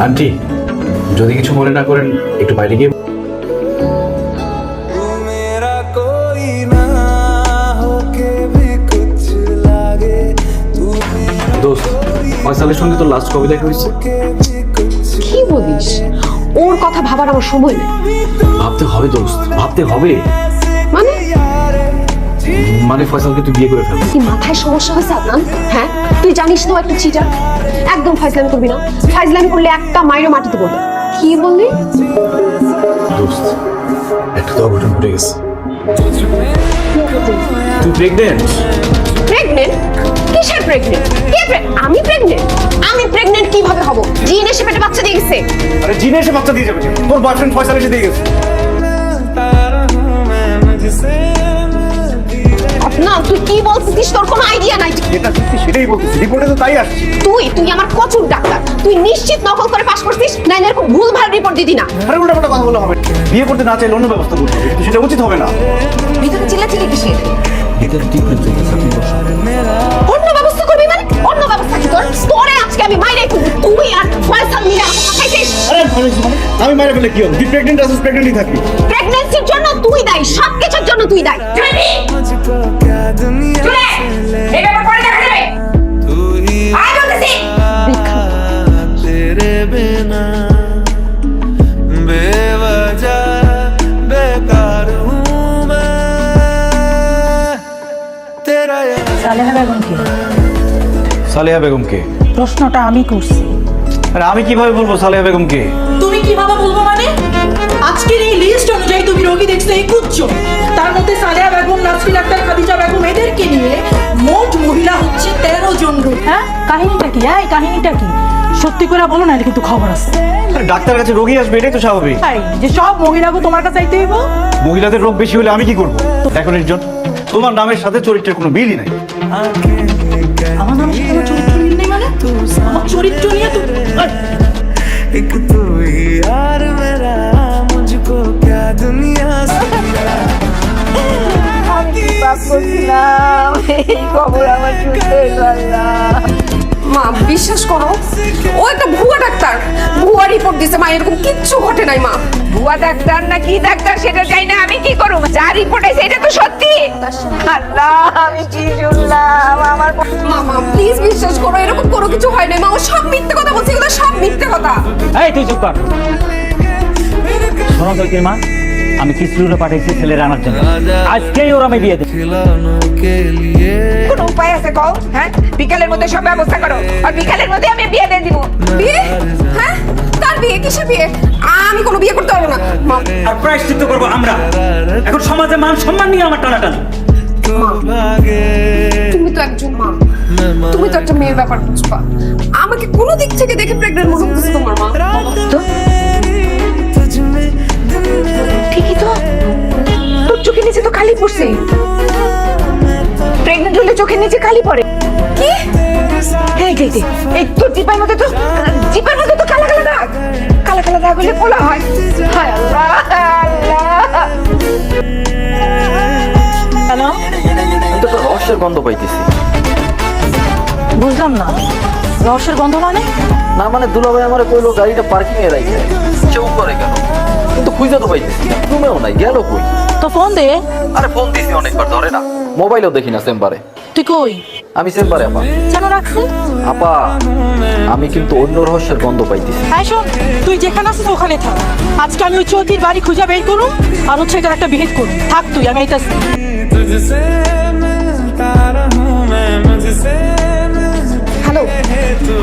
Aunty, যদি কিছু মনে না করেন একটু বাইরে গিয়ে। দোস্ত, ফয়সালের সঙ্গে তো লাস্ট কবে দেখা হয়েছে? কি বলিস? ওর কথা ভাবার আমার সময় নেই। ভাবতে হবে দোস্ত, ভাবতে হবে। মানে মানে ফয়সালকে তুই বিয়ে করে ফেলবি? কি মাথায় সমস্যা হয়েছে আদনান? হ্যাঁ, তুই জানিস তো একটা চিটার। একদম ফাইজলামি করবি না। ফাইজলামি করলে একটা মাইরও মাটিতে পড়বে। কি বললি? দোস্ত, একটা তো অঘটন ঘটে গেছে। তুই প্রেগনেন্ট? প্রেগনেন্ট? কিসের প্রেগনেন্ট? আমি প্রেগনেন্ট? আমি প্রেগনেন্ট কিভাবে হব? জিন এসে পেটে বাচ্চা দিয়ে গেছে। আরে জিনে এসে বাচ্চা দিয়ে যাবে? তোর বয়ফ্রেন্ড ফয়সাল এসে দিয়ে গেছে। না, তুই কি বলছিস? তোর কোনো আইডিয়া নাই। যেটা সত্যি সেটাই বলছিস, রিপোর্টে তো তাই আসছে। তুই আমার কচুর ডাক্তার। তুই নিশ্চিত নকল করে পাস করছিস, না এরকম ভুলভাল রিপোর্ট দিদি না। আরে উল্টাপাল্টা কথা বলা হবে। বিয়ে করতে না চাইলে অন্য ব্যবস্থা করতে হবে, কিন্তু সেটা উচিত হবে না। ভিতরে চিল্লাচিল্লি কিসের? ভিতরে ট্রিটমেন্ট চলতেছে, আপনি বসুন। অন্য ব্যবস্থা করবি মানে? অন্য ব্যবস্থা কি তোর? তোরে আজকে আমি মাইরাই ফেলবো। তুই আর ফয়সাল মিলে আমাকে ফাঁসাইছিস। আরে আমি মারা ফেলে কি হবে? তুই প্রেগনেন্ট আছিস, প্রেগনেন্টই থাকবি। প্রেগন্যান্সির জন্য তুই দায়ী, সবকিছুর জন্য তুই দায়ী। চলে এই ব্যাপার পরে দেখা যাবে। আয় বলতেছি। तेरे बिना बेवजह बेकार हूँ मैं तेरा সালেহা বেগমকে সালেহা বেগমকে? প্রশ্নটা আমি করছি। আরে আমি কিভাবে বলবো সালেহা বেগমকে? তুমি কিভাবে বলবো মানে? আজকের এই লিস্ট অনুযায়ী তুমি রোগী দেখছো 21 জন। তার মধ্যে সালেহা বেগম, নাসরিন আক্তার, খাদিজা বেগম এদেরকে নিয়ে মোট মহিলা হচ্ছে 13 জন রোগী। হ্যাঁ, কাহিনীটা কি? এই কাহিনীটা কি? সত্যি করে বলো না, কিন্তু খবর আছে। আরে ডাক্তার কাছে রোগী আসবে, এটাই তো স্বাভাবিক। এই যে সব মহিলাকে তোমার কাছে আইতে হইব? মহিলাদের রোগ বেশি হলে আমি কি করবো? দেখো নির্জন, তোমার নামের সাথে চরিত্রের কোনো মিলই নাই। আমার নামের সাথে আমার চরিত্র মিল নেই মানে? আমার চরিত্র নিয়ে তো एक तू ही यार मेरा मुझको क्या दुनिया से আমি পাপ করছিলাম, এই খবর আমার শুনতে পারলাম। মা বিশ্বাস করো, ও একটা ভুয়া ডাক্তার। ভুয়া রিপোর্ট দিছে মা, এরকম কিচ্ছু ঘটে নাই মা। ভুয়া ডাক্তার না কি ডাক্তার সেটা জানি না, আমি কি করব? যা রিপোর্ট আছে এটা তো সত্যি। আল্লাহ, আমি কি শুনলাম? আমার মা প্লিজ বিশ্বাস করো, এরকম কোনো কিছু হয় নাই মা। ও সব মিথ্যে কথা বলছে, এগুলো সব মিথ্যে কথা। এই তুই চুপ কর। শোনো তো মা, আমি কিস্তিগুলো পাঠাইছি ছেলের আনার জন্য। আজকেই ওর আমি বিয়ে দেব। खिलौनों के लिए কোনো উপায় আছে কও? হ্যাঁ, বিকালের মধ্যে সব ব্যবস্থা করো, আর বিকালের মধ্যে আমি বিয়ে দিয়ে দিব। বিয়ে? হ্যাঁ, তার বিয়ে? কিসের বিয়ে? আমি কোনো বিয়ে করতে পারবো না মা। আর প্রায়শ্চিত্ত করবো আমরা। এখন সমাজে মান সম্মান নিয়ে আমার টানাটানি। तो भागे তুমি তো একজন মা, তুমি তো একটা মেয়ের ব্যাপার বুঝবা। আমাকে কোনো দিক থেকে দেখে প্রেগন্যান্ট মনে হচ্ছে তোমার মা। তো तुझ में दिल मेरा ঠিকই তো, তোর চোখের নিচে তো কালি পড়ছে। প্রেগনেন্ট হলে চোখের নিচে কালি পড়ে। কি? এই যে এই তোর জিপার মধ্যে তো কালা কালা দাগ। কালা কালা দাগ হলে পোলা হয়। হায় আল্লাহ, আল্লাহ। হ্যালো, তো রসের গন্ধ পাইতেছি। বুঝলাম না, রসের গন্ধ মানে? না মানে দুলাভাই আমার কইলো গাড়িটা পার্কিং এ রাখে কেউ করে কেন, কিন্তু খুঁজে তো পাইতেছি না, রুমেও নাই, গেল কই? তো ফোন দে। আরে ফোন দিছি অনেকবার, ধরে না, মোবাইলেও দেখি না চেম্বারে। তুই কই? আমি চেম্বারে আপা। কেন রাখছি? আপা আমি কিন্তু অন্য রহস্যের গন্ধ পাইতেছি। হ্যাঁ শোন, তুই যেখানে আছিস ওখানে থাক। আজকে আমি ওই চৌকির বাড়ি খুঁজে বের করুম, আর হচ্ছে এটার একটা বিহিত করুম। থাক তুই, আমি এইটা तुझसे मिलता रहूं मैं मुझसे হ্যালো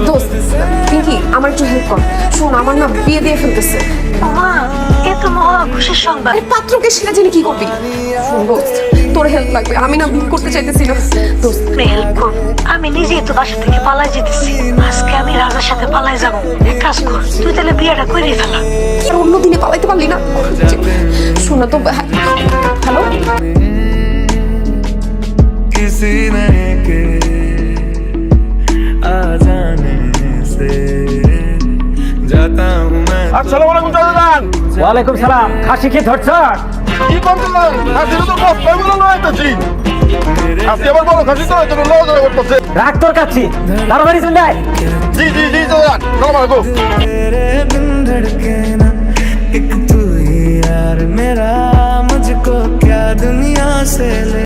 দোস্ত, পিঙ্কি আমার একটু হেল্প কর। শোন, আমার না বিয়ে দিয়ে ফেলতেছে। মা, এ তো মহা খুশির সংবাদ। আরে পাত্রকে সেটা জেনে কি করবি? শোন দোস্ত, তোর হেল্প লাগবে। আমি না বিয়ে করতে চাইতেছি না দোস্ত। হেল্প কর, আমি নিজেই তো বাসা থেকে পালাই যেতেছি। আজকে আমি রাজার সাথে পালাই যাব। এক কাজ কর, তুই তাহলে বিয়েটা করে ফেলা। কি আর অন্য দিনে পালাইতে পারলি না? শোন না তো, হ্যালো किसी नए के आ जाने से जाता हूँ मैं। আসসালামু আলাইকুম চাচাজান। ওয়ালাইকুম সালাম। খাসি খেয়ে ধরছ? কি করতেছেন? খাসিটা তো বস্তায় বলে লয়ে আইতেছি। খাসি আবার বড় খাসি তো, এই জন্য লড়াচড়া করতেছে। রাগ তোর কাচ্ছি তাড়াতাড়ি চলে আয়। জি জি জি যান, সালাম আলাইকুম। तेरे बिन धड़के ना एक तू ही यार मेरा, मुझको क्या दुनिया से ले